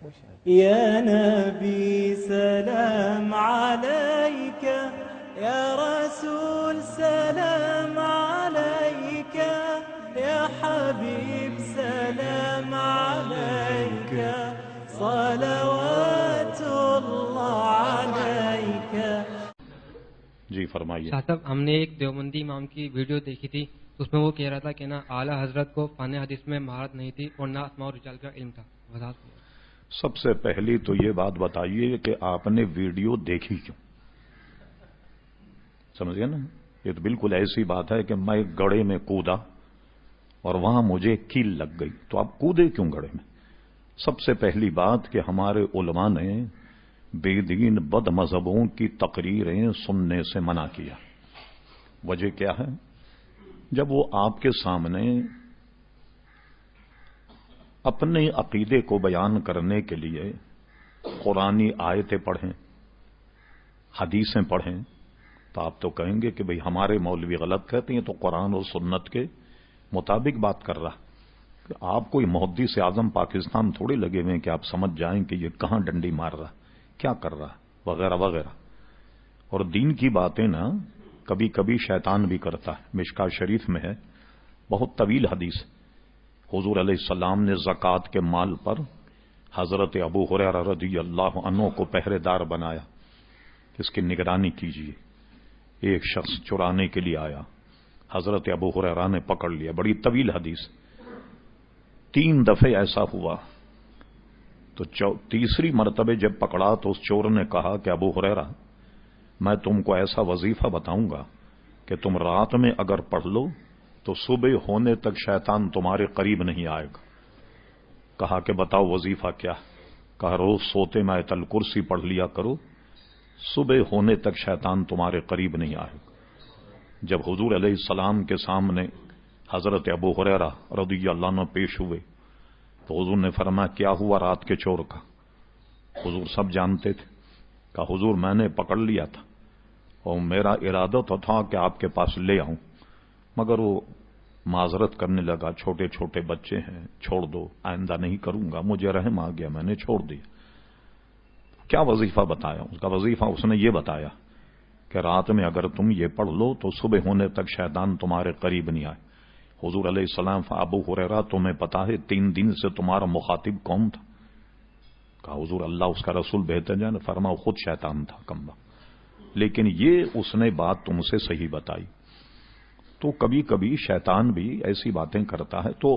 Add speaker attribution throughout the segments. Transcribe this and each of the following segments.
Speaker 1: يا نبي سلام عليك، يا رسول سلام عليك، يا حبيب سلام عليك، صلوات الله عليك.
Speaker 2: جی فرمائیے.
Speaker 3: صاحب ہم نے ایک دیوبندی امام کی ویڈیو دیکھی تھی، اس میں وہ کہہ رہا تھا کہ نہ اعلیٰ حضرت کو فن حدیث میں مہارت نہیں تھی اور نہ اسماء و رجال کا علم تھا. وضاحت.
Speaker 2: سب سے پہلی تو یہ بات بتائیے کہ آپ نے ویڈیو دیکھی کیوں؟ سمجھ گئے نا؟ یہ تو بالکل ایسی بات ہے کہ میں گڑھے میں کودا اور وہاں مجھے کیل لگ گئی، تو آپ کودے کیوں گڑھے میں؟ سب سے پہلی بات کہ ہمارے علماء نے بے دین بد مذہبوں کی تقریریں سننے سے منع کیا. وجہ کیا ہے؟ جب وہ آپ کے سامنے اپنے عقیدے کو بیان کرنے کے لیے قرآنی آیتیں پڑھیں، حدیثیں پڑھیں، تو آپ تو کہیں گے کہ بھئی ہمارے مولوی غلط کہتے ہیں، تو قرآن اور سنت کے مطابق بات کر رہا. کہ آپ کوئی محدث اعظم پاکستان تھوڑے لگے ہوئے ہیں کہ آپ سمجھ جائیں کہ یہ کہاں ڈنڈی مار رہا، کیا کر رہا، وغیرہ وغیرہ. اور دین کی باتیں نا کبھی کبھی شیطان بھی کرتا ہے. مشکاۃ شریف میں ہے بہت طویل حدیث، حضور علیہ السلام نے زکوٰۃ کے مال پر حضرت ابو ہریرہ رضی اللہ عنہ کو پہرے دار بنایا، اس کی نگرانی کیجیے. ایک شخص چرانے کے لیے آیا، حضرت ابو ہریرہ نے پکڑ لیا. بڑی طویل حدیث. 3 دفعے ایسا ہوا تو تیسری مرتبہ جب پکڑا تو اس چور نے کہا کہ ابو ہریرہ میں تم کو ایسا وظیفہ بتاؤں گا کہ تم رات میں اگر پڑھ لو تو صبح ہونے تک شیطان تمہارے قریب نہیں آئے گا. کہا کہ بتاؤ وظیفہ کیا؟ کہا روز سوتے میں آیت الکرسی پڑھ لیا کرو، صبح ہونے تک شیطان تمہارے قریب نہیں آئے گا. جب حضور علیہ السلام کے سامنے حضرت ابو ہریرہ رضی اللہ عنہ پیش ہوئے تو حضور نے فرمایا کیا ہوا رات کے چور کا؟ حضور سب جانتے تھے. کہا حضور میں نے پکڑ لیا تھا اور میرا ارادہ تو تھا کہ آپ کے پاس لے آؤں، مگر وہ معذرت کرنے لگا، چھوٹے چھوٹے بچے ہیں، چھوڑ دو، آئندہ نہیں کروں گا. مجھے رحم آ گیا، میں نے چھوڑ دیا. کیا وظیفہ بتایا؟ اس کا وظیفہ اس نے یہ بتایا کہ رات میں اگر تم یہ پڑھ لو تو صبح ہونے تک شیطان تمہارے قریب نہیں آئے. حضور علیہ السلام ابو ہریرہ تمہیں پتا ہے 3 دن سے تمہارا مخاطب کون تھا؟ کہا حضور اللہ اس کا رسول بہتر جانے. فرمایا خود شیطان تھا کمبا، لیکن یہ اس نے بات تم سے صحیح بتائی. تو کبھی کبھی شیطان بھی ایسی باتیں کرتا ہے، تو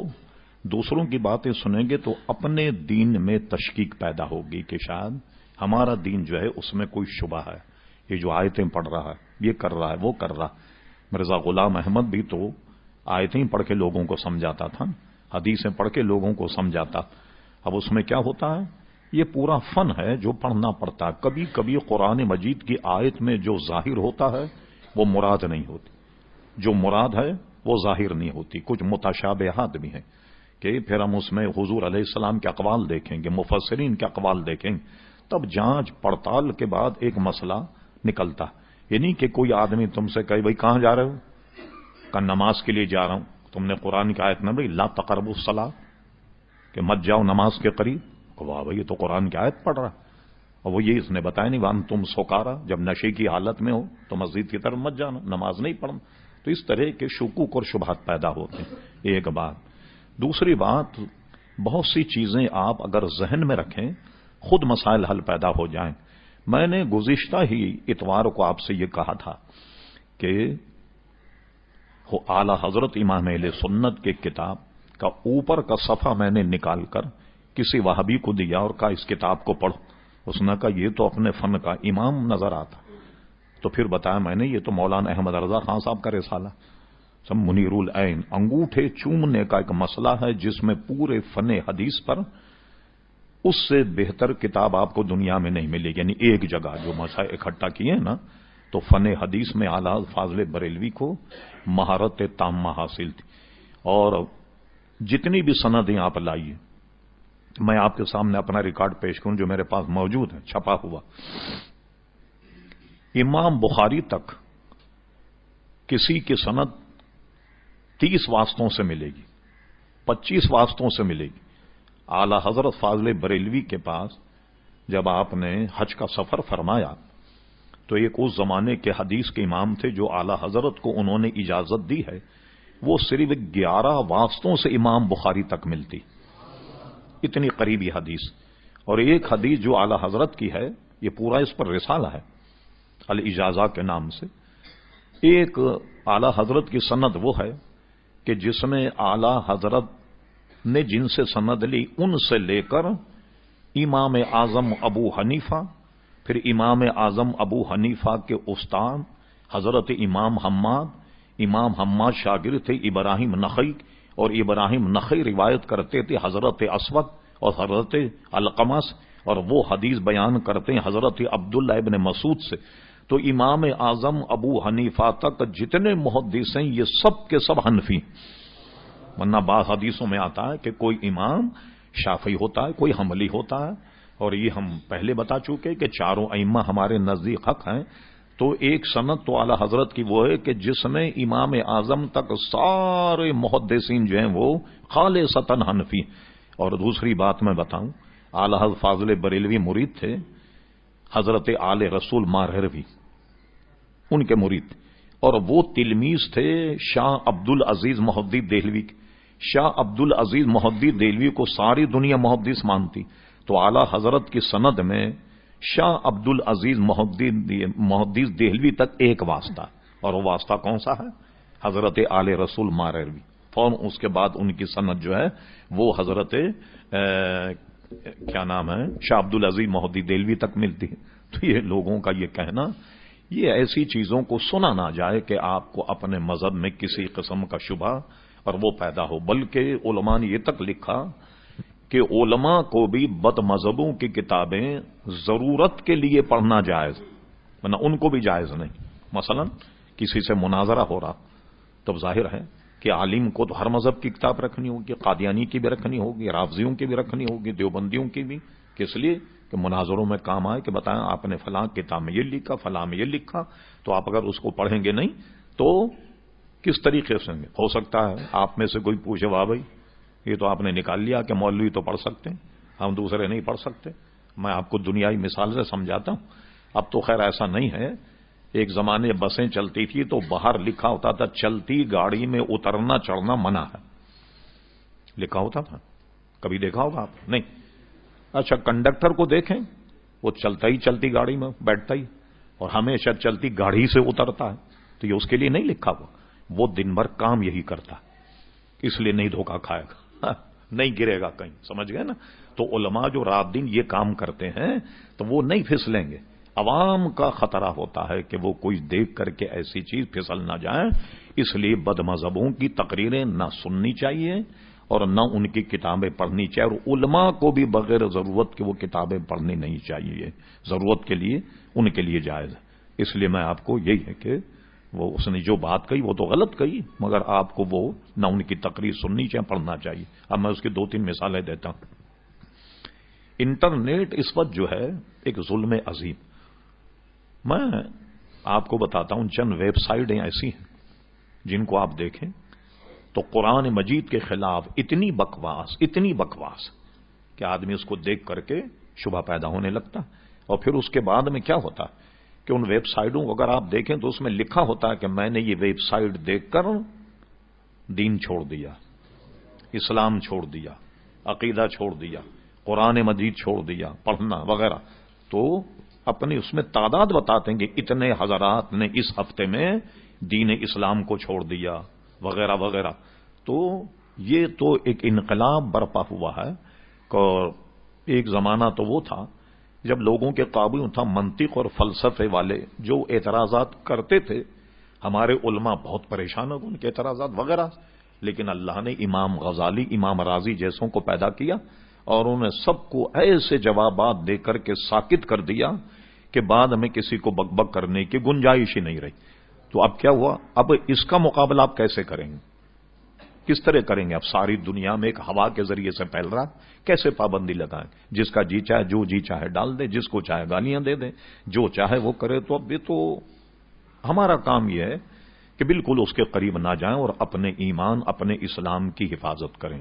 Speaker 2: دوسروں کی باتیں سنیں گے تو اپنے دین میں تشکیک پیدا ہوگی کہ شاید ہمارا دین جو ہے اس میں کوئی شبہ ہے، یہ جو آیتیں پڑھ رہا ہے، یہ کر رہا ہے، وہ کر رہا. مرزا غلام احمد بھی تو آیتیں پڑھ کے لوگوں کو سمجھاتا تھا، حدیثیں پڑھ کے لوگوں کو سمجھاتا. اب اس میں کیا ہوتا ہے؟ یہ پورا فن ہے جو پڑھنا پڑتا ہے. کبھی کبھی قرآن مجید کی آیت میں جو ظاہر ہوتا ہے وہ مراد نہیں ہوتی، جو مراد ہے وہ ظاہر نہیں ہوتی. کچھ متشابہات بھی ہیں کہ پھر ہم اس میں حضور علیہ السلام کے اقوال دیکھیں گے، مفسرین کے اقوال دیکھیں گے، تب جانچ پڑتال کے بعد ایک مسئلہ نکلتا. یہ نہیں کہ کوئی آدمی تم سے کہے بھائی کہاں جا رہے ہو؟ کہ نماز کے لیے جا رہا ہوں. تم نے قرآن کی آیت نہ بھائی لا تقربوا الصلاۃ کہ مت جاؤ نماز کے قریب. واہ بھائی یہ تو قرآن کی آیت پڑھ رہا ہے، اور وہ یہ اس نے بتایا نہیں وان تم سکارا، جب نشے کی حالت میں ہو تو مسجد کی طرف مت جانا، نماز نہیں پڑھنا. تو اس طرح کے شکوک اور شبہات پیدا ہوتے ہیں. ایک بات. دوسری بات، بہت سی چیزیں آپ اگر ذہن میں رکھیں خود مسائل حل پیدا ہو جائیں. میں نے گزشتہ ہی اتوار کو آپ سے یہ کہا تھا کہ اعلی حضرت امام اہل سنت کے کتاب کا اوپر کا صفحہ میں نے نکال کر کسی وہابی کو دیا اور کہا اس کتاب کو پڑھو. اس نے کہا یہ تو اپنے فن کا امام نظر آتا. تو پھر بتایا میں نے یہ تو مولانا احمد رضا خان صاحب کا رسالہ سب منیر العین انگوٹھے چومنے کا ایک مسئلہ ہے جس میں پورے فن حدیث پر اس سے بہتر کتاب آپ کو دنیا میں نہیں ملے گی. یعنی ایک جگہ جو مسائل اکٹھا کیے ہیں نا، تو فن حدیث میں اعلیٰ فاضل بریلوی کو مہارت تامہ حاصل تھی. اور جتنی بھی سندیں آپ لائیے، میں آپ کے سامنے اپنا ریکارڈ پیش کروں جو میرے پاس موجود ہے چھپا ہوا. امام بخاری تک کسی کی سند 30 واسطوں سے ملے گی، 25 واسطوں سے ملے گی. اعلی حضرت فاضل بریلوی کے پاس جب آپ نے حج کا سفر فرمایا تو ایک اس زمانے کے حدیث کے امام تھے جو اعلی حضرت کو انہوں نے اجازت دی ہے، وہ صرف 11 واسطوں سے امام بخاری تک ملتی، اتنی قریبی حدیث۔ اور ایک حدیث جو اعلی حضرت کی ہے، یہ پورا اس پر رسالہ ہے الاجازہ کے نام سے، ایک اعلی حضرت کی سند وہ ہے کہ جس میں اعلی حضرت نے جن سے سند لی ان سے لے کر امام اعظم ابو حنیفہ، پھر امام اعظم ابو حنیفہ کے استاد حضرت امام حماد شاگرد تھے ابراہیم نخعی، اور ابراہیم نخعی روایت کرتے تھے حضرت اسود اور حضرت علقمہ سے، اور وہ حدیث بیان کرتے ہیں حضرت عبداللہ ابن مسعود سے۔ تو امام اعظم ابو حنیفہ تک جتنے محدث ہیں یہ سب کے سب حنفی، ورنہ بعض حدیثوں میں آتا ہے کہ کوئی امام شافعی ہوتا ہے، کوئی حنبلی ہوتا ہے، اور یہ ہم پہلے بتا چکے کہ چاروں ائمہ ہمارے نزدیک حق ہیں۔ تو ایک سند تو اعلی حضرت کی وہ ہے کہ جس میں امام اعظم تک سارے محدثین جو ہیں وہ خالصتاً حنفی۔ اور دوسری بات میں بتاؤں، اعلی حضرت فاضل بریلوی مرید تھے حضرت آل رسول مارہروی، ان کے مرید، اور وہ تلمیذ تھے شاہ عبد العزیز محدث دہلوی کے۔ شاہ عبد العزیز محدث دہلوی کو ساری دنیا محدث مانتی، تو اعلی حضرت کی سند میں شاہ عبد العزیز محدث دہلوی تک ایک واسطہ، اور وہ واسطہ کون سا ہے؟ حضرت آل رسول مارہروی۔ فوراً اس کے بعد ان کی سند جو ہے وہ حضرت کیا نام ہے شاہ عبد العزیز محدث دہلوی تک ملتی ہے۔ تو یہ لوگوں کا یہ کہنا، یہ ایسی چیزوں کو سنا نہ جائے کہ آپ کو اپنے مذہب میں کسی قسم کا شبہ اور وہ پیدا ہو، بلکہ علماء نے یہ تک لکھا کہ علماء کو بھی بد مذہبوں کی کتابیں ضرورت کے لیے پڑھنا جائز، ورنہ ان کو بھی جائز نہیں۔ مثلا کسی سے مناظرہ ہو رہا تو ظاہر ہے کہ عالم کو تو ہر مذہب کی کتاب رکھنی ہوگی، قادیانی کی بھی رکھنی ہوگی، رافضیوں کی بھی رکھنی ہوگی، دیوبندیوں کی بھی، کس لیے کہ مناظروں میں کام آئے کہ بتائیں آپ نے فلاں کتاب میں یہ لکھا، فلاں میں یہ لکھا، تو آپ اگر اس کو پڑھیں گے نہیں تو کس طریقے سے ہو سکتا ہے آپ میں سے کوئی پوچھے واہ بھائی یہ تو آپ نے نکال لیا کہ مولوی تو پڑھ سکتے ہیں، ہم دوسرے نہیں پڑھ سکتے۔ میں آپ کو دنیائی مثال سے سمجھاتا ہوں، اب تو خیر ایسا نہیں ہے۔ ایک زمانے بسیں چلتی تھی تو باہر لکھا ہوتا تھا چلتی گاڑی میں اترنا چڑھنا منع ہے، لکھا ہوتا تھا، کبھی دیکھا ہوگا آپ؟ نہیں۔ اچھا کنڈکٹر کو دیکھیں، وہ چلتا ہی چلتی گاڑی میں بیٹھتا ہی اور ہمیشہ چلتی گاڑی سے اترتا ہے، تو یہ اس کے لیے نہیں لکھا ہوا، وہ دن بھر کام یہی کرتا ہے، اس لیے نہیں دھوکہ کھائے گا، نہیں گرے گا کہیں، سمجھ گئے نا؟ تو علماء جو رات دن یہ کام کرتے ہیں تو وہ نہیں پھسلیں گے۔ عوام کا خطرہ ہوتا ہے کہ وہ کوئی دیکھ کر کے ایسی چیز پھسل نہ جائے، اس لیے بد مذہبوں کی تقریریں نہ سننی چاہیے اور نہ ان کی کتابیں پڑھنی چاہیے، اور علماء کو بھی بغیر ضرورت کے وہ کتابیں پڑھنی نہیں چاہیے، ضرورت کے لیے ان کے لیے جائز ہے۔ اس لیے میں آپ کو یہی ہے کہ وہ اس نے جو بات کہی وہ تو غلط کہی، مگر آپ کو وہ نہ ان کی تقریر سننی چاہیے پڑھنا چاہیے۔ اب میں اس کی 2-3 مثالیں دیتا ہوں۔ انٹرنیٹ اس وقت جو ہے ایک ظلم عظیم، میں آپ کو بتاتا ہوں چند ویب سائٹیں ایسی ہیں جن کو آپ دیکھیں تو قرآن مجید کے خلاف اتنی بکواس کہ آدمی اس کو دیکھ کر کے شبہ پیدا ہونے لگتا، اور پھر اس کے بعد میں کیا ہوتا کہ ان ویب سائٹوں کو اگر آپ دیکھیں تو اس میں لکھا ہوتا ہے کہ میں نے یہ ویب سائٹ دیکھ کر دین چھوڑ دیا، اسلام چھوڑ دیا، عقیدہ چھوڑ دیا، قرآن مجید چھوڑ دیا پڑھنا وغیرہ، تو اپنی اس میں تعداد بتاتے ہیں کہ اتنے حضرات نے اس ہفتے میں دین اسلام کو چھوڑ دیا وغیرہ وغیرہ۔ تو یہ تو ایک انقلاب برپا ہوا ہے، اور ایک زمانہ تو وہ تھا جب لوگوں کے قابو تھا منطق اور فلسفے والے جو اعتراضات کرتے تھے، ہمارے علماء بہت پریشان ہو ان کے اعتراضات وغیرہ، لیکن اللہ نے امام غزالی، امام رازی جیسوں کو پیدا کیا اور انہیں سب کو ایسے جوابات دے کر کے ساکت کر دیا کہ بعد میں کسی کو بک بک کرنے کی گنجائش ہی نہیں رہی۔ تو اب کیا ہوا؟ اب اس کا مقابلہ آپ کیسے کریں گے؟ کس طرح کریں گے؟ اب ساری دنیا میں ایک ہوا کے ذریعے سے پھیل رہا، کیسے پابندی لگائیں؟ جس کا جی چاہے جو جی چاہے ڈال دے، جس کو چاہے گالیاں دے دے، جو چاہے وہ کرے۔ تو اب یہ تو ہمارا کام یہ ہے کہ بالکل اس کے قریب نہ جائیں اور اپنے ایمان، اپنے اسلام کی حفاظت کریں۔